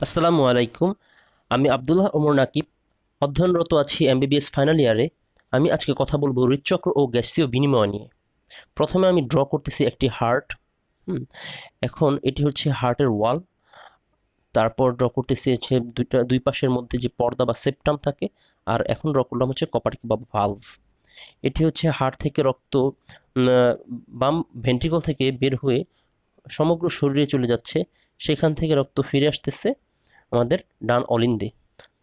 আসসালামু আলাইকুম। আমি আব্দুল্লাহ ওমর নাকিব, অধ্যয়নরত আছি এমবিবিএস ফাইনাল ইয়ারে। আমি আজকে কথা বলবো হৃদচক্র ও গ্যাসীয় বিনিময় নিয়ে। প্রথমে আমি ড্র করতেছি একটি হার্ট। হুম এখন এটি হচ্ছে হার্টের ওয়াল। তারপর ড্র করতেছি হচ্ছে দুই পাশের মধ্যে যে পর্দা বা সেপ্টাম থাকে। আর এখন ড্র করলাম হচ্ছে কপাটিক বা ভালভ। এটি হচ্ছে হার্ট থেকে রক্ত বাম ভেন্ট্রিকল থেকে বের হয়ে সমগ্র শরীরে চলে যাচ্ছে। সেখান থেকে রক্ত ফিরে আসতেছে আমাদের ডান অলিন্দে।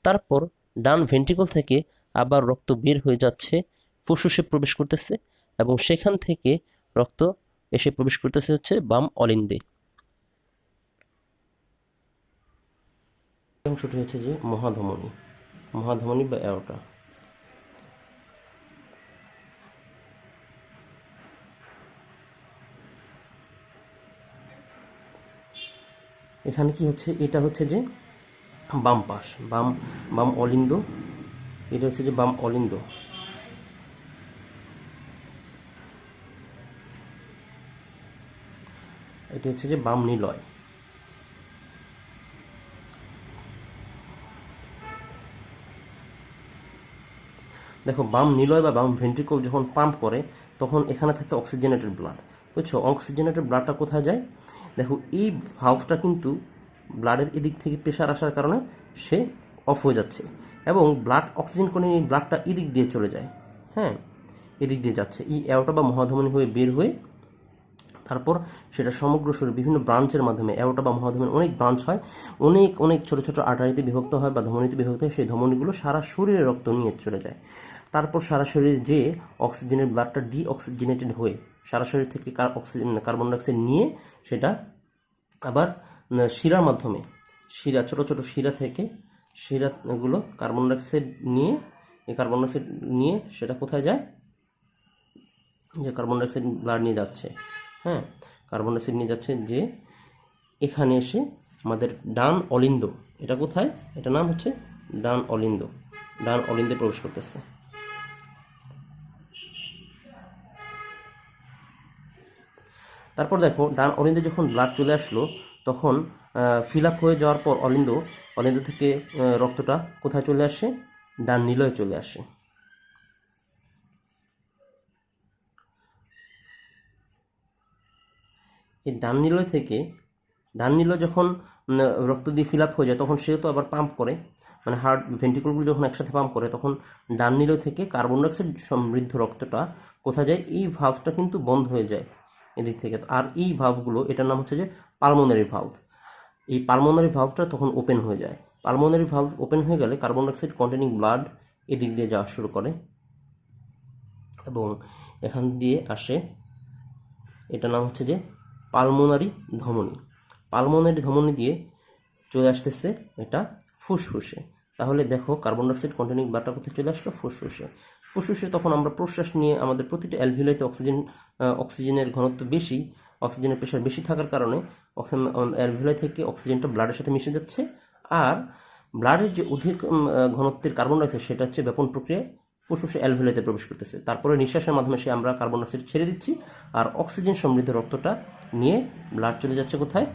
তারপর ডান ভেন্ট্রিকল থেকে আবার রক্ত বের হয়ে যাচ্ছে, ফুসফুসে প্রবেশ করতেছে এবং সেখান থেকে রক্ত এসে প্রবেশ করতেছে হচ্ছে বাম অলিন্দে। অংশটি হচ্ছে যে মহাধমনী, মহাধমনী বা অ্যাওর্টা। এখানে কি হচ্ছে, এটা হচ্ছে যে বাম পাশ, বাম বাম অলিন্দ। এটা হচ্ছে যে বাম অলিন্দ। এটা হচ্ছে যে বাম নিলয়। দেখো, বাম নিলয় বা বাম ভেন্ট্রিকল যখন পাম্প করে তখন এখানে থাকে অক্সিজেনেটেড ব্লাড। বুঝছো, অক্সিজেনেটেড ব্লাডটা কোথায় যায়? দেখো, এই ভালভটা কিন্তু ব্লাডের এদিক থেকে প্রেশার আসার কারণে সে অফ হয়ে যাচ্ছে এবং ব্লাড অক্সিজেন করে এই ব্লাডটা এদিক দিয়ে চলে যায়। হ্যাঁ, এদিক দিয়ে যাচ্ছে, এই অ্যাওর্টা বা মহাধমনী হয়ে বের হয়ে তারপর সেটা সমগ্র শরীর বিভিন্ন ব্রাঞ্চের মাধ্যমে, অ্যাওর্টা বা মহাধমনীর অনেক ব্রাঞ্চ হয়, অনেক অনেক ছোট ছোট আর্টারিতে বিভক্ত হয় বা ধমনীতে বিভক্ত হয়। সেই ধমনীগুলো সারা শরীরে রক্ত নিয়ে চলে যায়। তারপর সারা শরীরে যে অক্সিজেনের ব্লাডটা ডিঅক্সিজেনেটেড হয়ে সারা শরীর থেকে কার্বন ডাইঅক্সাইড নিয়ে সেটা আবার শিরার মাধ্যমে, শিরা ছোট ছোট শিরা থেকে শিরাগুলো কার্বন ডাইঅক্সাইড নিয়ে, এই কার্বন ডাইঅক্সাইড নিয়ে সেটা কোথায় যায়? যে কার্বন ডাইঅক্সাইড ব্লাড নিয়ে যাচ্ছে। হ্যাঁ, কার্বন ডাইঅক্সাইড নিয়ে যাচ্ছে যে এখানে এসে আমাদের ডান অলিন্দ, এটা কোথায়, এটা নাম হচ্ছে ডান অলিন্দ, ডান অলিন্দে প্রবেশ করতেছে। তারপর দেখো, ডান অলিন্দে যখন ব্লাড চলে আসলো তখন ফিল আপ হয়ে যাওয়ার পর অলিন্দ থেকে রক্তটা কোথায় চলে আসে? ডান নিলয়ে চলে আসে। এই ডান নিলয় যখন রক্ত দিয়ে ফিল আপ হয়ে যায় তখন সেও তো আবার পাম্প করে, মানে হার্ট ভেন্ট্রিকলগুলো যখন একসাথে পাম্প করে তখন ডান নিলয় থেকে কার্বন ডাইঅক্সাইড সমৃদ্ধ রক্তটা কোথায় যায়? এই ভালভটা কিন্তু বন্ধ হয়ে যায় এদিক থেকে। আর এই ভালভগুলো, এটার নাম হচ্ছে যে পালমোনারি ভালভ। এই পালমোনারি ভালভটা তখন ওপেন হয়ে যায়। পালমোনারি ভালভ ওপেন হয়ে গেলে কার্বন ডাইঅক্সাইড কন্টেনিং ব্লাড এদিক দিয়ে যাওয়া শুরু করে এবং এখান দিয়ে আসে, এটার নাম হচ্ছে যে পালমোনারি ধমনী। পালমোনারি ধমনী দিয়ে চলে আসতেছে এটা ফুসফুসে। তাহলে দেখো, কার্বন ডাইঅক্সাইড কন্টেনিং ব্লাডটা কোথায় চলে আসলো? ফুসফুসে। ফুসফুসে তখন আমরা প্রশ্বাস নিয়ে আমাদের প্রতিটা অ্যালভিওলাইতে অক্সিজেনের ঘনত্ব বেশি, অক্সিজেনের প্রেশার বেশি থাকার কারণে অ্যালভিওলাই থেকে অক্সিজেনটা ব্লাডের সাথে মিশে যাচ্ছে। আর ব্লাডের যে অধিক ঘনত্বের কার্বন ডাইঅক্সাইড সেটা হচ্ছে ব্যাপন প্রক্রিয়ায় ফুসফুসে অ্যালভিওলাইতে প্রবেশ করতেছে। তারপরে নিঃশ্বাসের মাধ্যমে সে আমরা কার্বন ডাইঅক্সাইড ছেড়ে দিচ্ছি আর অক্সিজেন সমৃদ্ধ রক্তটা নিয়ে ব্লাড চলে যাচ্ছে কোথায়?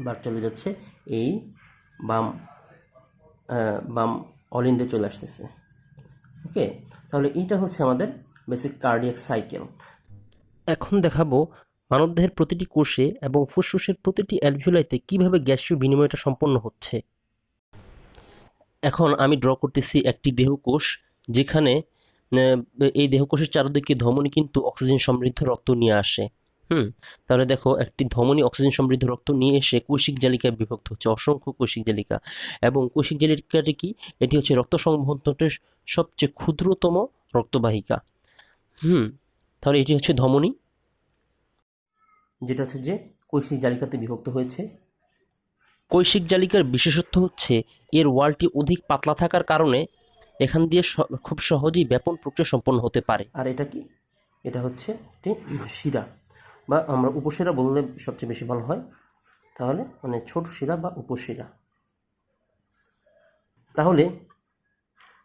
ব্লাড চলে যাচ্ছে এই বাম বাম অলিন্দে চলে আসতেছে। ওকে, তাহলে এইটা হচ্ছে আমাদের বেসিক কার্ডিয়াক সাইকেল। এখন দেখাবো মানবদেহের প্রতিটি কোষে এবং ফুসফুসের প্রতিটি অ্যালভিওলাইতে কিভাবে গ্যাসীয় বিনিময়টা সম্পন্ন হচ্ছে। এখন আমি ড্র করতেছি একটি দেহকোষ, যেখানে এই দেহকোষের চারদিকে ধমনী কিন্তু অক্সিজেন সমৃদ্ধ রক্ত নিয়ে আসে। তাহলে দেখো, একটি ধমনী অক্সিজেন সমৃদ্ধ রক্ত নিয়ে এসে কৈশিক জালিকায় বিভক্ত হচ্ছে, অসংখ্য কৈশিক জালিকা। এবং কৈশিক জালিকাটি কি? এটি হচ্ছে রক্ত সংবহনের সবচেয়ে ক্ষুদ্রতম রক্তবাহিকা। তাহলে এটি হচ্ছে ধমনী, যেটা হচ্ছে যে কৈশিক জালিকাতে বিভক্ত হয়েছে। কৈশিক জালিকার বিশেষত্ব হচ্ছে এর ওয়ালটি অধিক পাতলা থাকার কারণে এখান দিয়ে খুব সহজেই ব্যাপন প্রক্রিয়া সম্পন্ন হতে পারে। আর এটা কি? এটা হচ্ছে একটি শিরা, বা আমরা উপশিরা বললে সবচেয়ে বেশি ভালো হয়, তাহলে মানে ছোট শিরা বা উপশিরা। তাহলে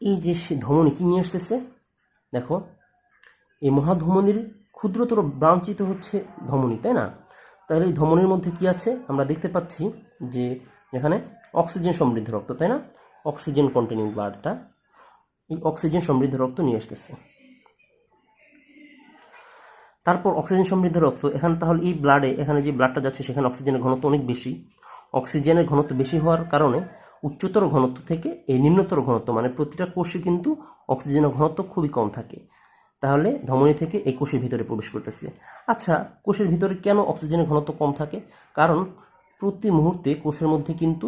এই যে ধমনী কি নিয়ে আসতেছে? দেখো, এই মহাধমনীর ক্ষুদ্রতর ব্রাঞ্চিত হচ্ছে ধমনী, তাই না? তাহলে এই ধমনীর মধ্যে কি আছে? আমরা দেখতে পাচ্ছি যে এখানে অক্সিজেন সমৃদ্ধ রক্ত, তাই না? অক্সিজেন কন্টেনিং ব্লাডটা, এই অক্সিজেন সমৃদ্ধ রক্ত নিয়ে আসতেছে। তারপর অক্সিজেন সমৃদ্ধ রক্ত এখানে, তাহলে এই ব্লাডে, এখানে যে ব্লাডটা যাচ্ছে সেখানে অক্সিজেনের ঘনত্ব অনেক বেশি। অক্সিজেনের ঘনত্ব বেশি হওয়ার কারণে উচ্চতর ঘনত্ব থেকে এই নিম্নতর ঘনত্ব, মানে প্রতিটা কোষে কিন্তু অক্সিজেনের ঘনত্ব খুবই কম থাকে। তাহলে ধমনী থেকে এই কোষের ভিতরে প্রবেশ করতেছে। আচ্ছা, কোষের ভিতরে কেন অক্সিজেনের ঘনত্ব কম থাকে? কারণ প্রতি মুহূর্তে কোষের মধ্যে কিন্তু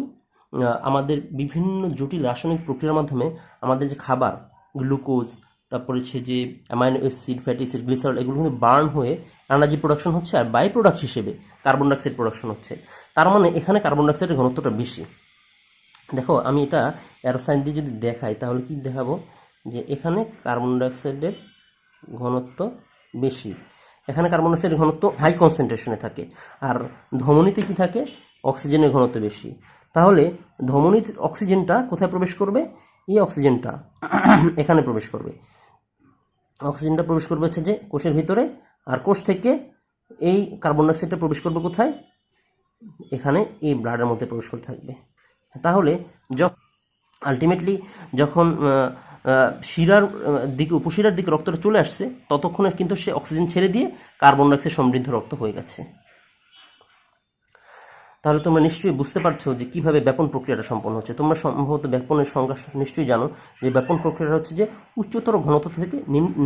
আমাদের বিভিন্ন জটিল রাসায়নিক প্রক্রিয়ার মাধ্যমে আমাদের যে খাবার, গ্লুকোজ, তারপরে হচ্ছে যে amino acid, fatty acid, glycerol, এগুলো কিন্তু বার্ন হয়ে এনার্জি প্রোডাকশন হচ্ছে, আর বাই প্রোডাক্ট হিসেবে কার্বন ডাইঅক্সাইড প্রোডাকশন হচ্ছে। তার মানে এখানে কার্বন ডাইঅক্সাইডের ঘনত্বটা বেশি। দেখো আমি এটা অ্যারো সাইন দিয়ে যদি দেখাই তাহলে কি দেখাবো, যে এখানে কার্বন ডাইঅক্সাইডের ঘনত্ব বেশি, এখানে কার্বন ডাইঅক্সাইডের ঘনত্ব হাই কনসেন্ট্রেশনে থাকে, আর ধমনীতে কি থাকে, অক্সিজেনের ঘনত্ব বেশি। তাহলে ধমনীর অক্সিজেনটা কোথায় প্রবেশ করবে? এই অক্সিজেনটা এখানে প্রবেশ করবে। অক্সিজেনটা প্রবেশ করবে হচ্ছে যে কোষের ভিতরে, আর কোষ থেকে এই কার্বন ডাইঅক্সাইডটা প্রবেশ করবে কোথায়? এখানে এই ব্লাডের মধ্যে প্রবেশ করতে থাকবে। তাহলে আলটিমেটলি যখন শিরার দিকে, উপশিরার দিকে রক্তটা চলে আসছে, ততক্ষণে কিন্তু সে অক্সিজেন ছেড়ে দিয়ে কার্বন ডাইঅক্সাইড সমৃদ্ধ রক্ত হয়ে গেছে। তাহলে তোমরা নিশ্চয়ই বুঝতে পারছো যে কিভাবে ব্যাপন প্রক্রিয়াটা সম্পন্ন হচ্ছে। তোমরা সম্ভবত ব্যাপনের সংজ্ঞা নিশ্চয়ই জানো, যে ব্যাপন প্রক্রিয়াটা হচ্ছে যে উচ্চতর ঘনত্ব থেকে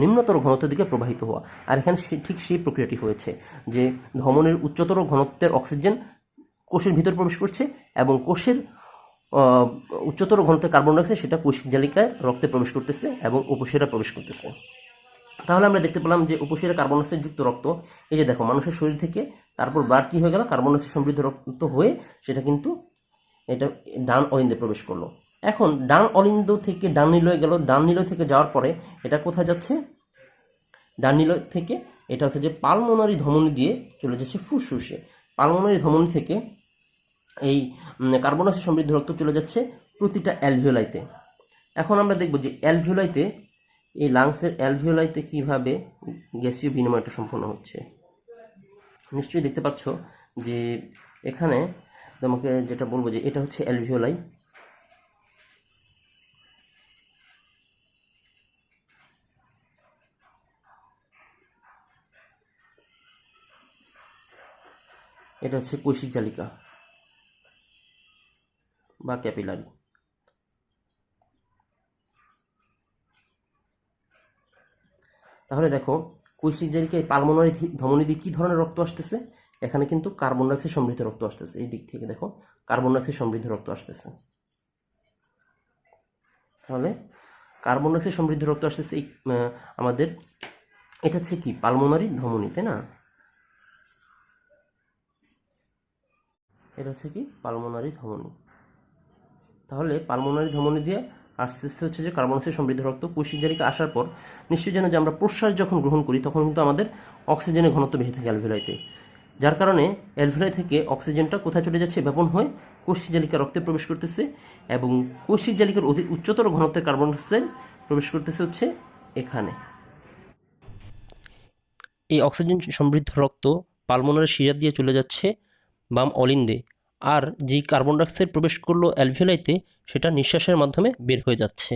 নিম্নতর ঘনত্বের দিকে প্রবাহিত হওয়া। আর এখানে ঠিক সেই প্রক্রিয়াটি হয়েছে, যে ধমনীর উচ্চতর ঘনত্বের অক্সিজেন কোষের ভিতর প্রবেশ করছে, এবং কোষের উচ্চতর ঘনত্বের কার্বন ডাইঅক্সাইড সেটা কোষিক জালিকায় রক্তে প্রবেশ করতেছে এবং উপশিরা প্রবেশ করতেছে। তাহলে আমরা দেখতে পেলাম যে উপশিরা কার্বন ডাইঅক্সাইড যুক্ত রক্ত, এই যে দেখো মানুষের শরীর থেকে তারপর ব্লাড কি হয়ে গেল, কার্বন ডাইঅক্সাইড সমৃদ্ধ রক্ত হয়ে সেটা কিন্তু এটা ডান অলিন্দে প্রবেশ করলো। এখন ডান অলিন্দ থেকে ডান নিলয়ে গেল, ডান নিলয় থেকে যাওয়ার পরে এটা কোথায় যাচ্ছে? ডান নিলয় থেকে এটা হচ্ছে যে পালমোনারি ধমনী দিয়ে চলে যাচ্ছে ফুসফুসে। পালমোনারি ধমনী থেকে এই কার্বন ডাইঅক্সাইড সমৃদ্ধ রক্ত চলে যাচ্ছে প্রতিটা অ্যালভিওলাইতে। এখন আমরা দেখব যে অ্যালভিওলাইতে, এই লাংসের অ্যালভিওলাইতে কিভাবে গ্যাসীয় বিনিময়টা সম্পন্ন হচ্ছে। নিশ্চয়ই দেখতে পাচ্ছ যে এখানে তোমাকে যেটা বলবো যে এটা হচ্ছে অ্যালভিওলাই। এটা হচ্ছে কৈশিক জালিকা বা ক্যাপিলারি। তাহলে দেখো কৈশিক জালিকায় পালমোনারি ধমনী দিয়ে কী ধরনের রক্ত আসতেছে? এখানে কিন্তু কার্বন ডাইঅক্সাইড সমৃদ্ধ রক্ত আসতেছে। এই দিক থেকে দেখো কার্বন ডাইঅক্সাইড সমৃদ্ধ রক্ত আসতেছে। তাহলে কার্বন ডাইঅক্সাইড সমৃদ্ধ রক্ত আসতেছে এই আমাদের, এটা হচ্ছে কি পালমোনারি ধমনী, তাই না? এটা হচ্ছে কি পালমোনারি ধমনী। তাহলে পালমোনারি ধমনী দিয়ে আস্তে আস্তে হচ্ছে যে কার্বন ডাইঅক্সাইড সমৃদ্ধ রক্ত কৈশিক জালিকা আসার পর নিশ্চয়ই জানো যে আমরা প্রশ্বাস যখন গ্রহণ করি তখন কিন্তু আমাদের অক্সিজেনের ঘনত্ব বেশি থাকে অ্যালভিওলাইতে, যার কারণে অ্যালভিওলাই থেকে অক্সিজেনটা কোথায় চলে যাচ্ছে? ব্যাপন হয়ে কৈশিক জালিকা রক্তে প্রবেশ করতেছে, এবং কৈশিক জালিকার অধিক উচ্চতর ঘনত্বের কার্বন ডাইঅক্সাইড প্রবেশ করতেছে হচ্ছে এখানে। এই অক্সিজেন সমৃদ্ধ রক্ত পালমোনারি শিরা দিয়ে চলে যাচ্ছে বাম অলিন্দে, আর যেই কার্বন ডাইঅক্সাইড প্রবেশ করলো অ্যালভিওলাইতে সেটা নিঃশ্বাসের মাধ্যমে বের হয়ে যাচ্ছে।